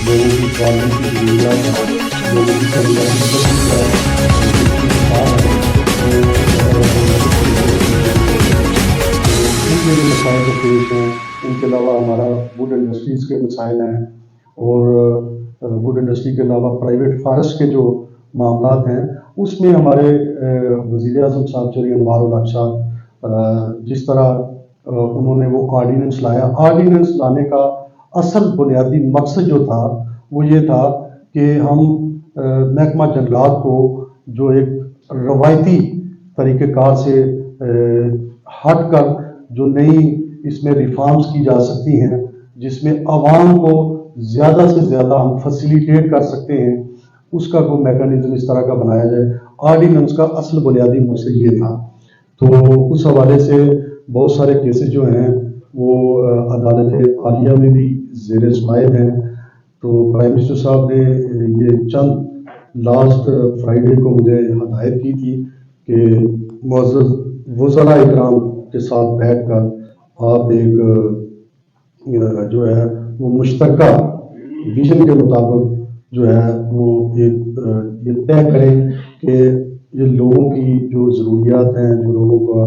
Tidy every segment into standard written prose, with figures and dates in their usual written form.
लोगों की प्रॉब्लम की ज़रूरत है, लोगों की मेरे मसाइल जो पेश हैं, इनके अलावा हमारा वुड इंडस्ट्रीज़ के मसाइल हैं और वुड इंडस्ट्री के अलावा प्राइवेट फॉरेस्ट के जो मामलात हैं, उसमें हमारे वज़ीर-ए-आज़म साहब चौधरी अनवार उल हक साहब जिस तरह उन्होंने वो आर्डीनेंस लाया, आर्डीनेंस लाने का असल बुनियादी मकसद जो था वो ये था कि हम महकमा जंगलात को जो एक रवायती तरीक़ेकार से हट कर जो नई इसमें रिफॉर्म्स की जा सकती हैं, जिसमें आवाम को ज़्यादा से ज़्यादा हम फैसिलिटेट कर सकते हैं, उसका कोई मैकेनिज्म इस तरह का बनाया जाए। आर्डीनेंस का असल बुनियादी मकसद ये था। तो उस हवाले से बहुत सारे केसेस जो हैं वो अदालत आलिया में भी ज़ेर सुमायत हैं। तो प्राइम मिनिस्टर साहब ने ये चंद लास्ट फ्राइडे को मुझे हदायत की थी कि मुअज़्ज़ज़ वज़रा इकराम के साथ बैठकर आप एक जो है वो मुश्तरका विजन के मुताबिक जो है वो एक ये तय करें कि ये लोगों की जो ज़रूरियात हैं, जो लोगों का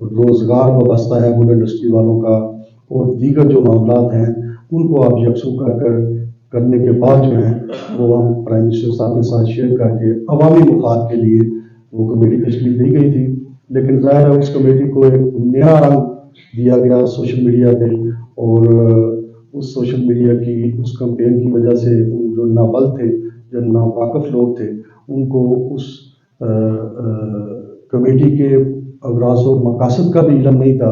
रोज़गार वाबस्ता है वुड इंडस्ट्री वालों का और दीगर जो मामलात हैं, उनको आप यकसू करने के बाद जो है वो हम प्राइम मिनिस्टर साहब के साथ शेयर करके अवामी मुफाद के लिए वो कमेटी तश्कील दी गई थी। लेकिन ज़ाहिर है उस कमेटी को एक नया रंग दिया गया सोशल मीडिया पे, और उस सोशल मीडिया की उस कैंपेन की वजह से जो नाबल थे, जो नावाकिफ लोग थे, उनको उस कमेटी के अगराज और मकासद का भी इल्म नहीं था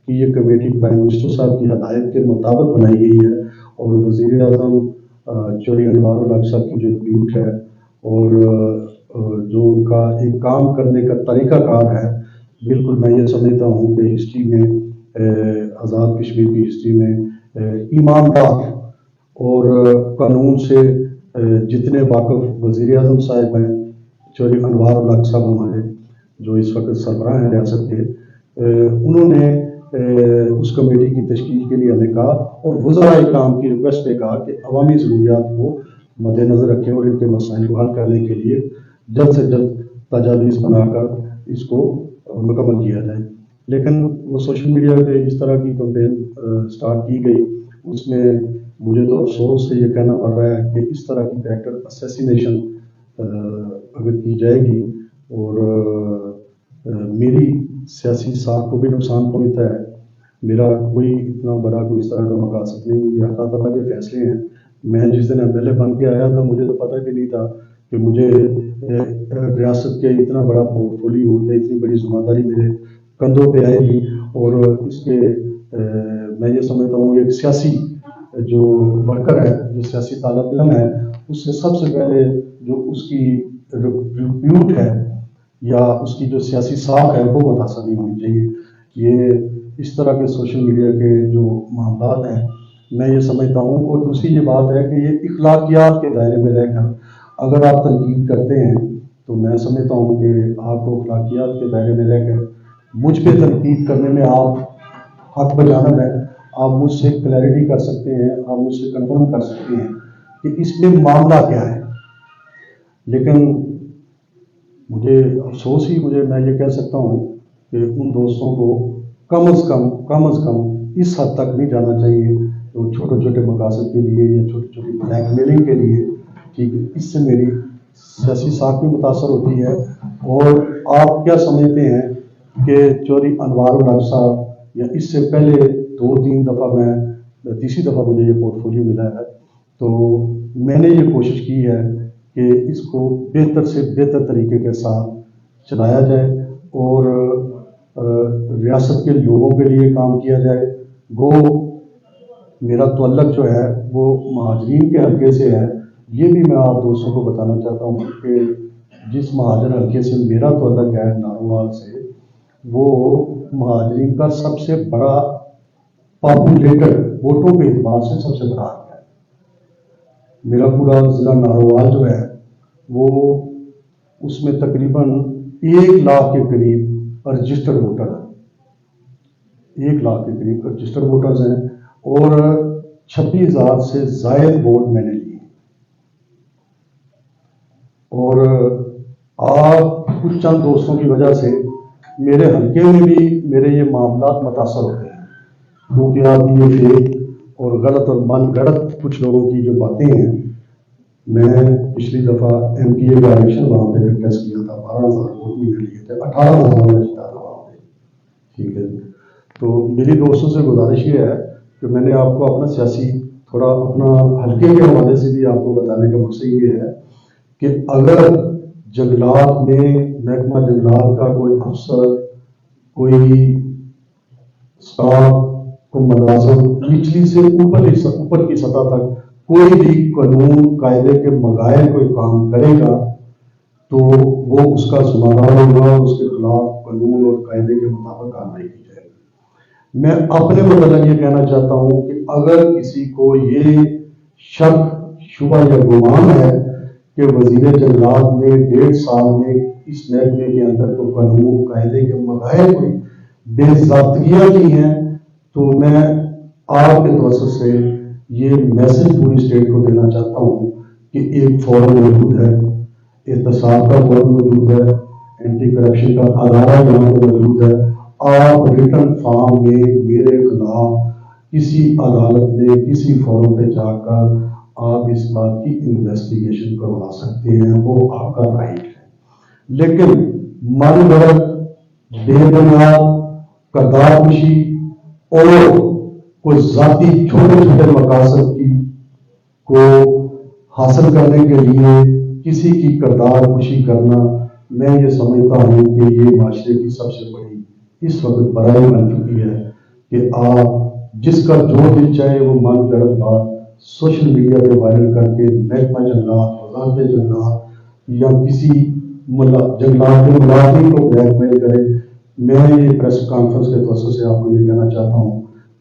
कि ये कमेटी प्राइम मिनिस्टर साहब की हदायत के मुताबिक बनाई गई है। और वज़ीर-ए-आज़म चौधरी अनवार उल हक साहब की जो ड्यूट है और जो उनका एक काम करने का तरीक़ाकार है, बिल्कुल मैं ये समझता हूँ कि हिस्ट्री में आज़ाद कश्मीर की हिस्ट्री में ईमानदार और कानून से जितने वाक़िफ़ वज़ीर-ए-आज़म साहब हैं, चौधरी अनवार उल हक साहब हमारे जो इस वक्त सरबराह हैं रियासत के, उन्होंने उस कमेटी की तश्कील के लिए हमें कहा और वज़रा इकराम की रिक्वेस्ट पे कहा कि अवामी ज़रूरियात को मद्देनज़र रखें और इनके मसाइल को हल करने के लिए जल्द से जल्द तजावीज़ बनाकर इसको मुकम्मल किया जाए। लेकिन वो सोशल मीडिया पे इस तरह की कैंपेन स्टार्ट की गई, उसमें मुझे तो अफसोस से ये कहना पड़ रहा है कि इस तरह की कैरेक्टर असैसिनेशन अगर की जाएगी और मेरी सियासी साख को भी नुकसान पहुँचता है। मेरा कोई इतना बड़ा कोई इस तरह का मकासद नहीं, ये अल्लाह ताला के फैसले हैं। मैं जिस दिन एमएलए बन के आया था, मुझे तो पता भी नहीं था कि मुझे रियासत के इतना बड़ा पोर्टफोलियो या इतनी बड़ी जिम्मेदारी मेरे कंधों पे आएगी। और इसके मैं ये समझता हूँ एक सियासी जो वर्कर है, जो सियासी तालिब इल्म है, उससे सबसे पहले जो उसकी रिप्यूट है या उसकी जो सियासी साख है वो मुतासर नहीं होनी चाहिए। ये इस तरह के सोशल मीडिया के जो मामलात हैं, मैं ये समझता हूँ। और दूसरी ये बात है कि ये इखलाकियात के दायरे में रहकर अगर आप तनकीद करते हैं, तो मैं समझता हूँ कि आपको इखलाकियात के दायरे में रहकर मुझ पे तनकीद करने में आप हक बजानब है। आप मुझसे क्लैरिटी कर सकते हैं, आप मुझसे कन्फर्म कर सकते हैं कि इसमें मामला क्या है। लेकिन मुझे अफसोस ही मैं ये कह सकता हूँ कि उन दोस्तों को कम अज़ कम इस हद तक नहीं जाना चाहिए तो छोटे छोटे मकासद के लिए या छोटी छोटी ब्लैकमेलिंग के लिए, ठीक है, इससे मेरी सियासी साख भी मुतासर होती है। और आप क्या समझते हैं कि चौधरी अनवार उल हक साहब या इससे पहले 2-3 दफ़ा, मैं तीसरी दफ़ा मुझे ये पोर्टफोलियो मिला है, तो मैंने ये कोशिश की है कि इसको बेहतर से बेहतर तरीके के साथ चलाया जाए और रियासत के लोगों के लिए काम किया जाए। वो मेरा तअल्लुक़ जो है वो महाजरीन के हल्के से है। ये भी मैं आप दोस्तों को बताना चाहता हूँ कि जिस महाजर हल्के से मेरा तअल्लुक़ है नारोवाल से, वो महाजरीन का सबसे बड़ा पॉपुलेटेड वोटों के एतबार से सबसे बड़ा हल्का है। मेरा पूरा ज़िला नारोवाल जो है वो उसमें तकरीबन 1 लाख के करीब रजिस्टर्ड वोटर है। 1 लाख के करीब रजिस्टर्ड वोटर्स हैं और 26,000 से ज़ायद वोट मैंने लिए। और आप कुछ चंद दोस्तों की वजह से मेरे हल्के में भी मेरे ये मामलात मुतासर होते हैं, क्योंकि आप ये फेक और गलत और मन गढ़ंत कुछ लोगों की जो बातें हैं। मैं पिछली दफ़ा MPA का इलेक्शन वहाँ पे कंटेस्ट किया था, 12,000 वोट मैंने लिए थे, 18,000 में जीता था वहाँ पे, ठीक है। तो मेरी दोस्तों से गुजारिश ये है कि मैंने आपको अपना सियासी थोड़ा अपना हल्के के हवाले से भी आपको बताने का मकसद ये है कि अगर जंगलात में महकमा जंगलात का कोई अफसर, कोई स्टाफ को मुलाजिम निचली से ऊपर की सतह तक कोई भी कानून कायदे के बगैर कोई काम करेगा तो वो उसका जिम्मेदार होगा, उसके खिलाफ कानून और कायदे के मुताबिक कार्रवाई की जाएगी। मैं अपने मतलब ये कहना चाहता हूँ कि अगर किसी को ये शक, शुबा या गुमान है कि वजीर जंगलात ने 1.5 साल में इस महकमे के अंदर को कानून कायदे के बगैर कोई बेज़ाब्तियाँ की हैं, तो मैं आपके तवज्जुह से ये मैसेज पूरी स्टेट को देना चाहता हूँ कि एक फोरम मौजूद है, एहतसाब का फोरम मौजूद है, एंटी करप्शन का अदारा यहाँ पर मौजूद है। आप रिटर्न फॉर्म में मेरे खिलाफ किसी अदालत में किसी फोरम पे जाकर आप इस बात की इन्वेस्टिगेशन करवा सकते हैं, वो आपका राइट है। लेकिन मन गढ़ंत, बेबुनियाद करदारकुशी और कोई जाती छोटे छोटे मकासद की को हासिल करने के लिए किसी की करदारकुशी करना, मैं ये समझता हूँ कि ये माशरे की सबसे बड़ी इस वक्त बुराई बन चुकी है कि आप जिसका जो दिल चाहे वो मन गढ़ंत बात सोशल मीडिया पे वायरल करके महकमा जंगलात, वज़ारत जंगलात या किसी जंगलात के मुलाजिम को ब्लैकमेल करे। मैं ये प्रेस कॉन्फ्रेंस के तवज्जो से आपको ये कहना चाहता हूँ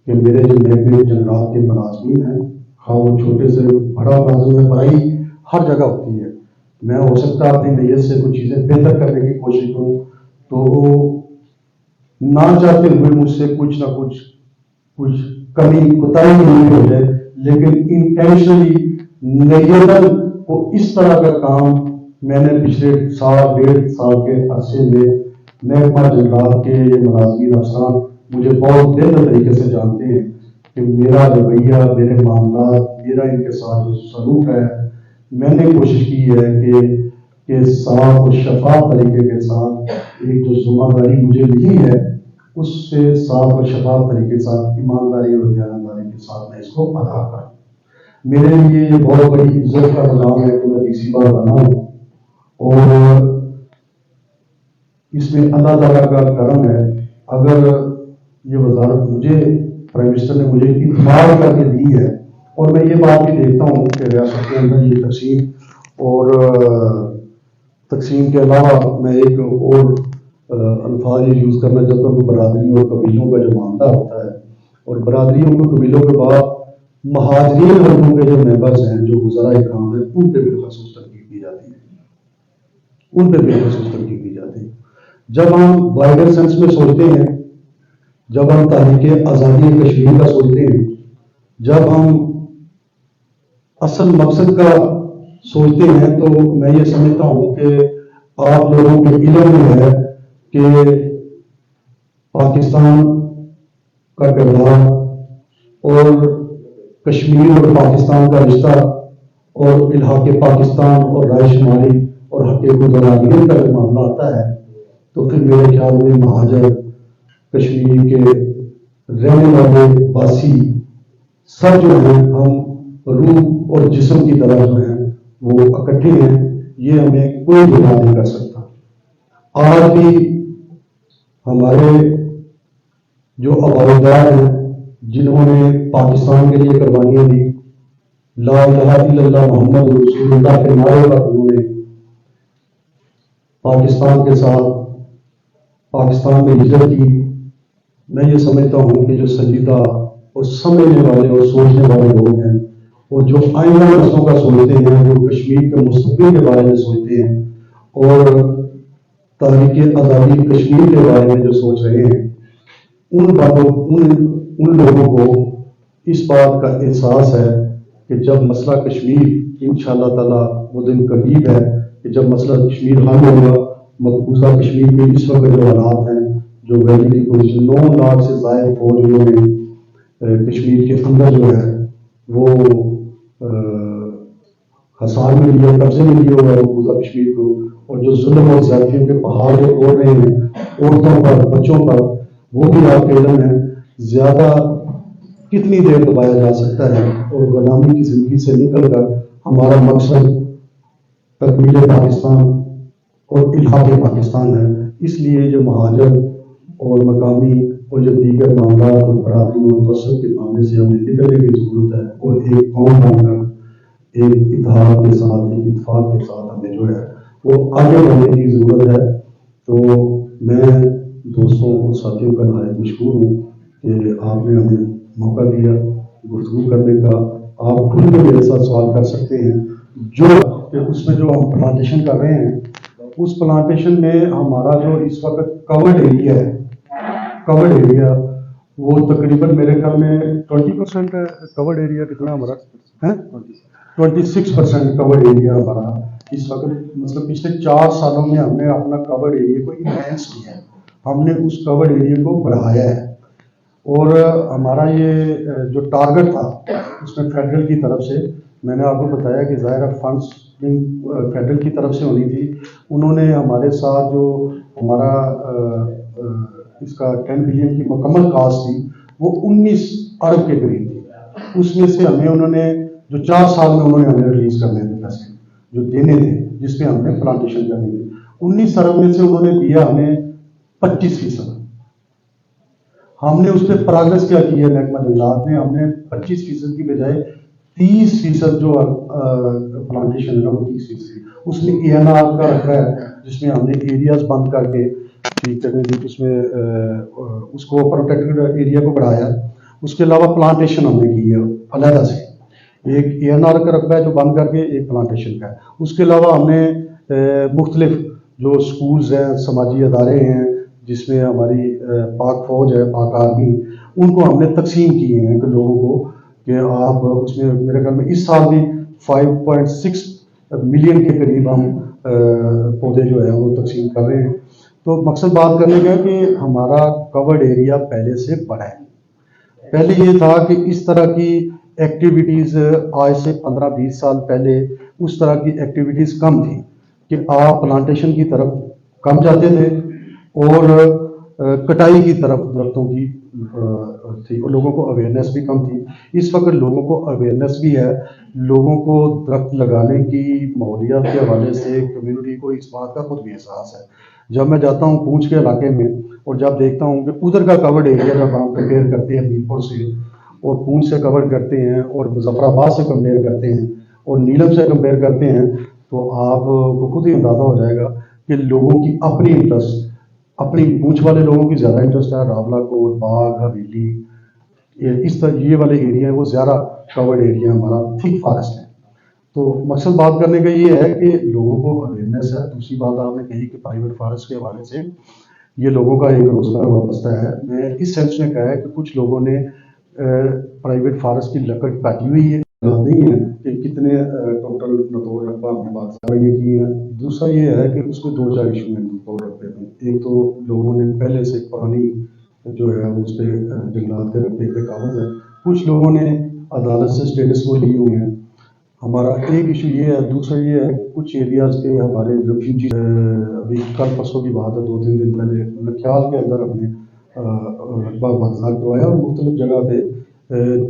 कि मेरे जो महकमे जंगलात के मुलाजिम हैं, हाँ वो छोटे से बड़ा मुलाजिम है, बुराई हर जगह होती है। मैं हो सकता है अपनी नीयत से कुछ चीज़ें बेहतर करने की कोशिश करूँ तो ना चाहते हुए मुझसे कुछ ना कुछ कमी कोताही नहीं हो जाए, लेकिन इंटेंशनली नियतन को इस तरह का काम मैंने पिछले 1.5 साल के अरसे में महकमा जंगलात के ये मुलाजिम अफसरान मुझे बहुत बेहतर तरीके से जानते हैं कि मेरा रवैया, मेरे मामला, मेरा इनके साथ जो सलूक है, मैंने कोशिश की है कि साफ और शफाफ तरीके के साथ एक जो जिम्मेदारी मुझे मिली है उससे साफ और शफाफ तरीके के साथ, ईमानदारी और दयानदारी के साथ मैं इसको अदा करूँ। मेरे लिए ये बहुत बड़ी इज्जत का मकाम है कि मैं तीसरी बार बना हूँ और इसमें अल्लाह ताला का करम है। अगर ये वजारत मुझे प्राइम मिनिस्टर ने मुझे इत्मीनान करके दी है, और मैं ये बात भी देखता हूँ कि रियासत के अंदर ये तकसीम और तकसीम के अलावा मैं एक और अल्फाज यूज़ करना चाहता हूँ कि बरादरी और कबीलों का जो मामला होता है, और बरादरियों और कबीलों के बाद महाजरीन वर्गों के जो मेंबर्स हैं, जो गुज़रा इकराम है, उन पर बिलखसूस तनकीद की जाती है, उन पर बिलखसूस तनकीद की जाती है। जब हम वाइडर सेंस में सोचते हैं, जब हम तहरीक आज़ादी कश्मीर का सोचते हैं, जब हम असल मकसद का सोचते हैं, तो मैं ये समझता हूँ कि आप लोगों के इल्म में है कि पाकिस्तान का किरदार और कश्मीर और पाकिस्तान का रिश्ता और इल्हाक़ पाकिस्तान और राय शुमारी और हक़-ए-खुददानियत का जब मामला आता है तो फिर मेरे ख्याल में महाजर, कश्मीर के रहने वाले वासी सब जो हैं, हम रूह और जिस्म की तरह जो हैं वो इकट्ठे हैं। ये हमें कोई जुदा नहीं कर सकता। आज भी हमारे जो अवाबाद हैं, जिन्होंने पाकिस्तान के लिए कुर्बानियां दी, ला इलाहा इल्लल्लाह मुहम्मद रसूलुल्लाह के नारे पर उन्होंने पाकिस्तान के साथ पाकिस्तान में हिजरत की। मैं ये समझता हूँ कि जो संजीदा और समझने वाले और सोचने वाले लोग हैं, और जो आइंदा नस्लों का सोचते हैं, जो कश्मीर के मुस्तकबिल के बारे में सोचते हैं और तहरीक आज़ादी कश्मीर के बारे में जो सोच रहे हैं, उन बातों उन लोगों को इस बात का एहसास है कि जब मसला कश्मीर इंशाअल्लाह ताला वो दिन करीब है कि जब मसला कश्मीर हल होगा, मकबूजा कश्मीर के इस वक्त जो हालात हैं, जो वैली की पोजीशन 9 लाख से ज़ायद फौज उन्होंने कश्मीर के अंदर जो है वो हसार में लिया, कब्जे में लिया हुआ है मकबूजा कश्मीर को, और जो जुल्म और ज़्यादतियों के पहाड़ जो तोड़ रहे हैं औरतों पर, बच्चों पर, वो भी आपके इल्म है ज़्यादा कितनी देर दबाया जा सकता है। और गुलामी की जिंदगी से निकल कर हमारा मकसद तकमील पाकिस्तान और इल्हाक पाकिस्तान है। इसलिए जो महाजर और मकामी और जो दीगर मामला और बरादरी और तसव्वुफ के मामले से हमें निकलने की जरूरत है और एक कौम बनकर एक इत्तेहाद के साथ, एक इत्तेफाक के साथ हमें जो है वो आगे बढ़ने की जरूरत है। तो मैं दोस्तों और साथियों का नहायत मशहूर हूँ कि आपने हमें मौका दिया गुफ्तगू करने का। आप खुद भी मेरे साथ सवाल कर सकते हैं। जो उसमें जो हम प्लांटेशन कर रहे हैं, उस प्लांटेशन में हमारा जो इस वक्त कवर्ड एरिया है, कवर्ड एरिया वो तकरीबन मेरे ख्याल में 20% कवर्ड एरिया कितना हमारा है, 26% कवर्ड एरिया हमारा इस वक्त, मतलब पिछले 4 सालों में हमने अपना कवर्ड एरिया को इनहेंस किया है, हमने उस कवर्ड एरिया को बढ़ाया है। और हमारा ये जो टारगेट था उसमें फेडरल की तरफ से, मैंने आपको बताया कि ज़ाहिर फंड्स फेडरल की तरफ से होनी थी। उन्होंने हमारे साथ जो हमारा इसका 10 बिलियन की मुकम्मल कास्ट थी वो 19 अरब के करीब थी। उसमें से हमें उन्होंने जो 4 साल में उन्होंने हमें रिलीज करने थे पैसे जो देने थे, जिसमें हमने प्लांटेशन करनी थी, 19 अरब में से उन्होंने दिया हमें 25%। हमने उस पर प्रोग्रेस क्या की है महकमा जंगलात ने, हमने 25% की बजाय 30% जो प्लांटेशन है वो 30%, उसमें ANR का रखा है जिसमें हमने एरियाज बंद करके उसमें उसको प्रोटेक्टेड एरिया को बढ़ाया। उसके अलावा प्लांटेशन हमने की है अलहदा से, एक ANR का रखा है जो बंद करके, एक प्लांटेशन का है। उसके अलावा हमने मुख्तलिफ जो स्कूल्स हैं, समाजी अदारे हैं जिसमें हमारी पाक फौज है, पाक आर्मी, उनको हमने तकसीम किए हैं कि लोगों को कि आप उसमें मेरे ख्याल में इस साल भी 5.6 मिलियन के करीब हम पौधे जो है वो तकसीम कर रहे हैं। तो मकसद बात करने का कि हमारा कवर्ड एरिया पहले से बड़ा है। पहले ये था कि इस तरह की एक्टिविटीज़ आज से 15-20 साल पहले उस तरह की एक्टिविटीज़ कम थी कि आप प्लांटेशन की तरफ कम जाते थे और कटाई की तरफ दरख्तों की थी, और लोगों को अवेयरनेस भी कम थी। इस वक्त लोगों को अवेयरनेस भी है, लोगों को दरख्त लगाने की माहौलियात के हवाले से कम्युनिटी को इस बात का खुद भी एहसास है। जब मैं जाता हूँ पूंछ के इलाके में और जब देखता हूँ कि उधर का कवर्ड एरिया जब हम कंपेयर करते हैं मीरपुर से और पूंछ से कवर करते हैं और मुजफ्फराबाद से कंपेयर करते हैं और नीलम से कंपेयर करते हैं, तो आपको खुद ही अंदाज़ा हो जाएगा कि लोगों की अपनी इंटरेस्ट, अपनी पूंछ वाले लोगों की ज़्यादा इंटरेस्ट है, रावलाकोट, बाग, हवेली, इस तरह ये वाले एरिया है वो ज़्यादा कवर्ड एरिया हमारा थिक फॉरेस्ट है। तो मकसद बात करने का ये है कि लोगों को अवेयरनेस है। दूसरी बात आपने कही कि प्राइवेट फॉरेस्ट के हवाले से ये लोगों का एक रोजगार वाबस्ता है। मैं इस सेंस में कहा है कि कुछ लोगों ने प्राइवेट फॉरेस्ट की लकड़ काटी हुई है, नहीं है कि कितने टोटल नतोड़ रकबा हमने बात की है। दूसरा ये है कि उसमें 2-4 इशू में तोड़ रखते हैं। एक तो लोगों ने पहले से पुरानी जो है उस पर जंगलात के रखने पे काबज है, कुछ लोगों ने अदालत से स्टेटस को लिए हुए हैं। हमारा एक इशू ये है। दूसरा ये है कुछ एरियाज के हमारे रेफ्यूजी, अभी कल परसों की बात है, 2-3 दिन पहले नख्याल के अंदर हमने रकबा बर्खास्त करवाया और मुख्तलिफ जगह पे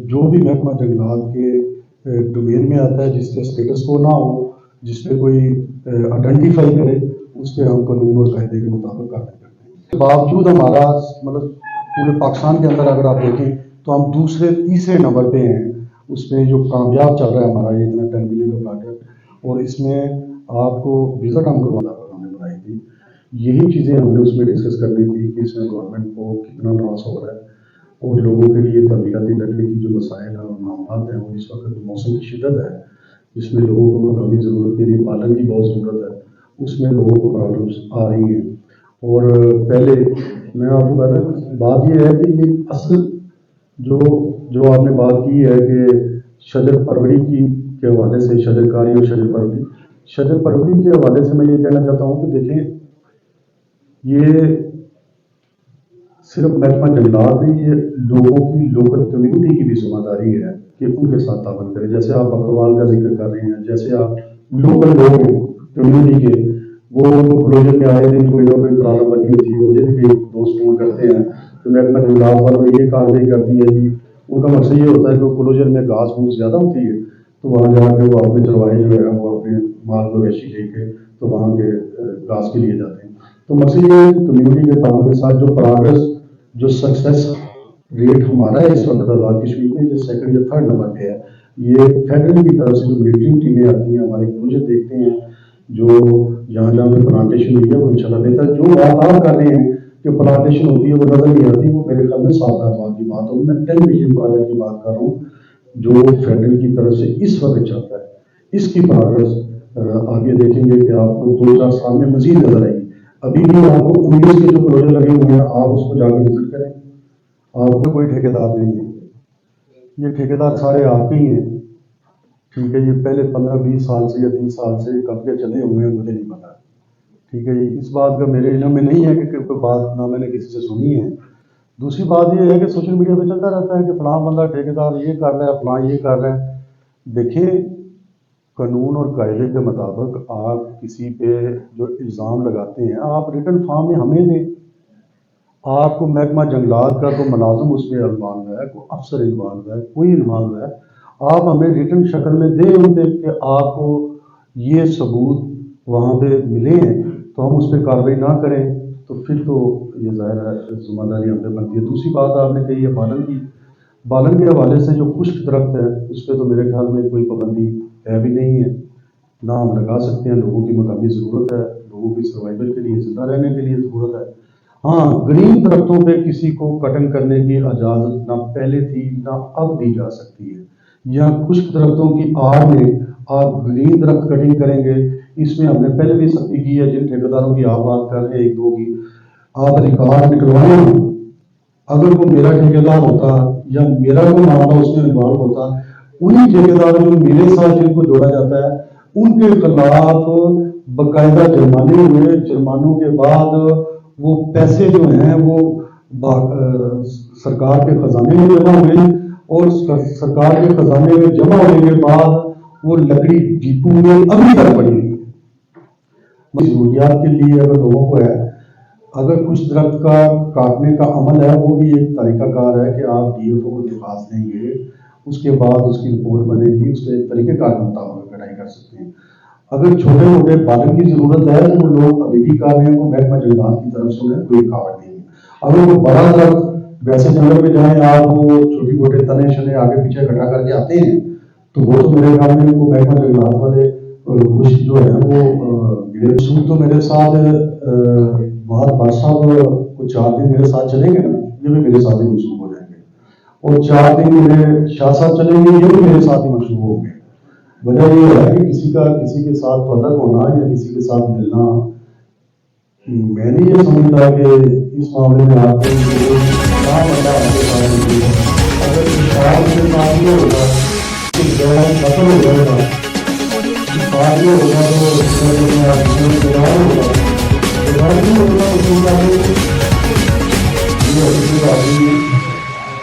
जो भी महकमा जंगलात के डोमेन में आता है जिसके स्टेटस को ना हो, जिसपे कोई आइडेंटिफाई करे, उस पर हम कानून और कायदे के मुताबिक कार्रवाई करते हैं। इसके बावजूद हमारा मतलब पूरे पाकिस्तान के अंदर अगर आप देखें तो हम दूसरे तीसरे नंबर पे हैं उसमें जो कामयाब चल रहा है हमारा ये इतना 10 बिलियन का प्रोजेक्ट। और इसमें आपको विजिट हम करवाना हमने बनाई थी, यही चीज़ें हमने उसमें डिस्कस करनी थी कि इसमें गवर्नमेंट को कितना लॉस हो रहा है और लोगों के लिए तबीयती लड़ने की जो मसाइल हैं और मामला हैं वो इस वक्त मौसम की शिद्दत है जिसमें लोगों को मकामी ज़रूरत के लिए पालन की बहुत ज़रूरत है, उसमें लोगों को प्रॉब्लम्स आ रही हैं। اور پہلے میں آپ کو بتا دوں بات یہ ہے کہ یہ اصل جو آپ نے بات کی ہے کہ شجر پروری کے حوالے سے شجر کاری اور شجر پروری کے حوالے سے میں یہ کہنا چاہتا ہوں کہ دیکھیں یہ صرف محکمہ جنگلات نہیں، یہ لوگوں کی لوکل کمیونٹی کی بھی ذمہ داری ہے کہ ان کے ساتھ تعاون کریں. جیسے آپ بکروال کا ذکر کر رہے ہیں، جیسے آپ لوکل لوگ کمیونٹی کے وہ پروجیکٹ میں آئے دن کوئی نہ کوئی پرابلم بنی ہوتی ہے، مجھے بھی دوست فون کرتے ہیں کہ محکمہ جنگلات والوں یہ کارروائی کرتی ہے جی. ان کا مقصد یہ ہوتا ہے کہ کلوجر میں گھاس پھوس زیادہ ہوتی ہے تو وہاں جا کے وہ اپنے چرواہے جو ہے وہ اپنے مال مویشی لے کے تو وہاں کے گھاس کے لیے جاتے ہیں. تو مقصد یہ ہے کمیونٹی کے تعاون کے ساتھ جو پروگرس جو سکسیس ریٹ ہمارا ہے اس وقت آزاد کشمیر میں جو سیکنڈ یا تھرڈ نمبر پہ ہے، یہ فیڈرل کی طرف سے جو ملٹری ٹیمیں آتی ہیں ہمارے پروجیکٹ دیکھتے ہیں جو جہاں جہاں پہ پلانٹیشن ہوئی ہے وہ انشاءاللہ بہتر. جو بات آپ کر رہے ہیں کہ پلانٹیشن ہوتی ہے وہ نظر نہیں آتی، وہ میرے خیال میں 7 کی بات ہوگی. میں 10 ملین پروجیکٹ کی بات کر رہا ہوں جو فیڈرل کی طرف سے اس وقت چلتا ہے. اس کی پروگرس آگے دیکھیں گے کہ آپ کو 2-4 سال میں مزید نظر آئے گی. ابھی بھی آپ کو 19 کے جو پروجیکٹ لگے ہوئے ہیں آپ اس کو جا کے وزٹ کریں. آپ کو کوئی ٹھیکیدار نہیں ہے، یہ ٹھیکیدار سارے آپ ہی ہیں. ٹھیک ہے جی، پہلے 15-20 سال سے یا 30 سال سے کب کے چلے ہوئے ہیں مجھے نہیں پتا. ٹھیک ہے جی، اس بات کا میرے علم میں نہیں ہے کہ کوئی بات نہ میں نے کسی سے سنی ہے. دوسری بات یہ ہے کہ سوشل میڈیا پہ چلتا رہتا ہے کہ فلاں بندہ ٹھیکیدار یہ کر رہا ہے، فلاں یہ کر رہا ہے. دیکھیں قانون اور قاعدے کے مطابق آپ کسی پہ جو الزام لگاتے ہیں آپ ریٹن فارم میں ہمیں دیں. آپ کو محکمہ جنگلات کا کوئی ملازم اس میں انوالو ہے، کوئی افسر انوالو ہے، کوئی انوالو ہے، آپ ہمیں ریٹن شکل میں دیں ان پہ کہ آپ کو یہ ثبوت وہاں پہ ملے ہیں تو ہم اس پہ کارروائی نہ کریں تو پھر تو یہ ظاہر ہے ذمہ داری ہم پہ بنتی ہے. دوسری بات آپ نے کہی ہے بالن کے حوالے سے جو خشک درخت ہے اس پہ تو میرے خیال میں کوئی پابندی ہے بھی نہیں ہے، نہ ہم لگا سکتے ہیں. لوگوں کی مقامی ضرورت ہے، لوگوں کی سروائیول کے لیے زندہ رہنے کے لیے ضرورت ہے. ہاں گرین درختوں پہ کسی کو کٹنگ کرنے کی اجازت نہ پہلے تھی نہ اب دی جا سکتی ہے. یا خشک درختوں کی آڑ میں آپ گرین درخت کٹنگ کریں گے، اس میں ہم نے پہلے بھی سختی کی ہے. جن ٹھیکیداروں کی آپ بات کر رہے ہیں 1-2 کی، آپ ریکارڈ نکلوائیں. اگر وہ میرا ٹھیکیدار ہوتا یا میرا کوئی معاملہ اس میں انوالو ہوتا، انہی ٹھیکیداروں جو میرے ساتھ جن کو جوڑا جاتا ہے ان کے خلاف باقاعدہ جرمانے ہوئے. جرمانوں کے بعد وہ پیسے جو ہیں وہ سرکار کے خزانے میں جمع ہوئے اور سرکار کے خزانے میں جمع ہونے کے بعد وہ لکڑی ڈپو میں ابھی تک پڑی ہوئی ہے. ضروریات کے لیے اگر لوگوں کو ہے، اگر کچھ درخت کا کاٹنے کا عمل ہے وہ بھی ایک طریقہ کار ہے کہ آپ ڈی ایف او کو درخواست دیں گے، اس کے بعد اس کی رپورٹ بنے گی، اس کے ایک طریقہ کار کے مطابق کٹائی کر سکتے ہیں. اگر چھوٹے موٹے بالن کی ضرورت ہے تو وہ لوگ ابھی بھی کر رہے ہیں، وہ محکمہ جنگلات کی طرف سے انہیں کوئی رکاوٹ نہیں ہے. اگر وہ بڑا درخت ویسے جنگل میں جائیں آپ وہ چھوٹی موٹے تنے شنے آگے پیچھے اکٹھا کر کے آتے ہیں تو وہ تو میرے خیال میں وہ محکمہ جنگلات والے کچھ جو ہے وہ سوٹ تو میرے ساتھ بہت بادشاہ صاحب کچھ 4 دن میرے ساتھ چلیں گے نا، یہ بھی میرے ساتھ ہی منسوخ ہو جائیں گے. اور 4 دن میرے شاہ صاحب چلیں گے، یہ بھی میرے ساتھ ہی منسوخ ہوں گے. وجہ یہ ہے کہ کسی کے ساتھ تعلق ہونا یا کسی کے ساتھ ملنا، میں نہیں یہ سمجھتا کہ اس معاملے میں آپ کو اگر انسان کے ساتھ یہ ہوگا کہ ظاہر ختم ہو جائے گا، یہ ہوگا تو